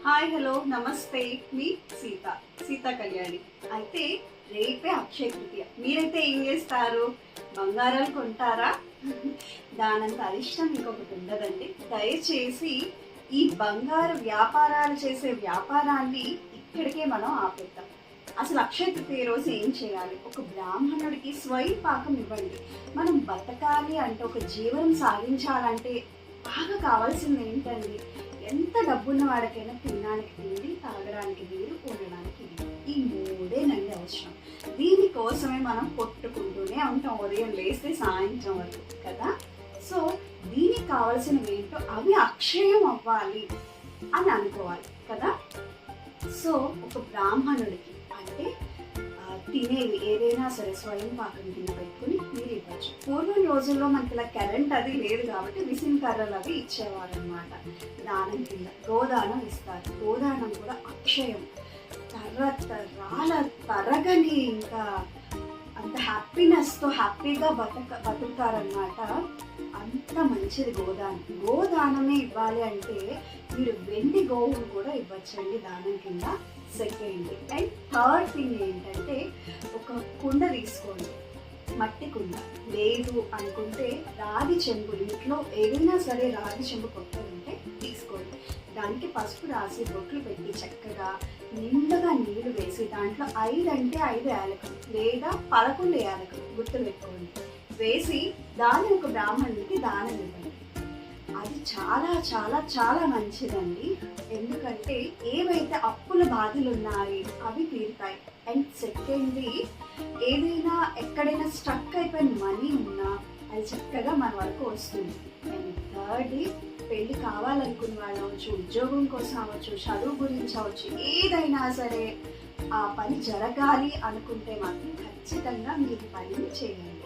Hi hello నమస్తే మీ సీత కళ్యాణి. అయితే రేపే అక్షయ తృతీయ. మీరైతే ఏం చేస్తారు? బంగారాలు కొంటారా? దానంత అరిష్టం ఇంకొకటి ఉండదండి. దయచేసి ఈ బంగారు వ్యాపారాలు చేసే వ్యాపారాన్ని ఇక్కడికే మనం ఆపేద్దాం. అసలు అక్షయ తృతీయ రోజు ఏం చేయాలి? ఒక బ్రాహ్మణుడికి స్వయం పాకం ఇవ్వండి. మనం బతకాలి అంటే, ఒక జీవనం సాగించాలంటే బాగా కావాల్సింది ఏంటండి? ఎంత డబ్బున్న వాడికైనా తినడానికి తిండి, తాగడానికి నీరు, ఉండడానికి ఈ మూడేనండి అవసరం. దీనికోసమే మనం కొట్టుకుంటూనే ఉంటాం ఉదయం లేస్తే సాయంత్రం వరకు కదా. సో దీనికి కావాల్సినవి ఏంటో అవి అక్షయం అవ్వాలి అని అనుకోవాలి కదా. సో ఒక బ్రాహ్మణుడికి అంటే తినేవి ఏదైనా సరే స్వయం పాకం తిని పెట్టుకుని మీరు ఇవ్వచ్చు. పూర్వం రోజుల్లో మనకి ఇలా కరెంట్ అది లేదు కాబట్టి విసిన్ కర్రలు అవి ఇచ్చేవారు అనమాట. దానం కింద గోదానం ఇస్తారు. గోదానం కూడా అక్షయం, తరగని ఇంకా అంత హ్యాపీనెస్తో హ్యాపీగా బతుకుతారనమాట. అంత మంచిది గోదానం. గోదానమే ఇవ్వాలి అంటే మీరు వెండి గోవును కూడా ఇవ్వచ్చండి దానం కింద. సెకండ్ అండ్ థర్డ్ థింగ్ ఏంటంటే, ఒక కుండ తీసుకోండి, మట్టి కుండ. లేదు అనుకుంటే రాగి చెంబు, ఇంట్లో ఏదైనా సరే రాగి చెంబు కొత్తది ఉంటే తీసుకోండి. దానికి పసుపు రాసి బొట్లు పెట్టి చక్కగా నిండుగా నీళ్లు వేసి దాంట్లో 5 అంటే 5 యాలకులు లేదా 11 యాలకులు గుర్తు పెట్టుకోండి వేసి దాన్ని ఒక బ్రాహ్మణుడికి దానం ఇవ్వండి. అది చాలా చాలా చాలా మంచిదండి. ఎందుకంటే ఏవైతే అప్పుల బాధలు ఉన్నాయి అవి తీరుతాయి. అండ్ సెకండ్లీ ఏదైనా ఎక్కడైనా స్ట్రక్ అయిపోయిన మనీ ఉన్నా అది చక్కగా మన వరకు వస్తుంది. అండ్ థర్డ్లీ పెళ్ళి కావాలనుకున్న వాళ్ళు అవ్వచ్చు, ఉద్యోగం కోసం అవ్వచ్చు, చదువు గురించి అవ్వచ్చు, ఏదైనా సరే ఆ పని జరగాలి అనుకుంటే మాత్రం ఖచ్చితంగా మీరు పనిని చేయండి.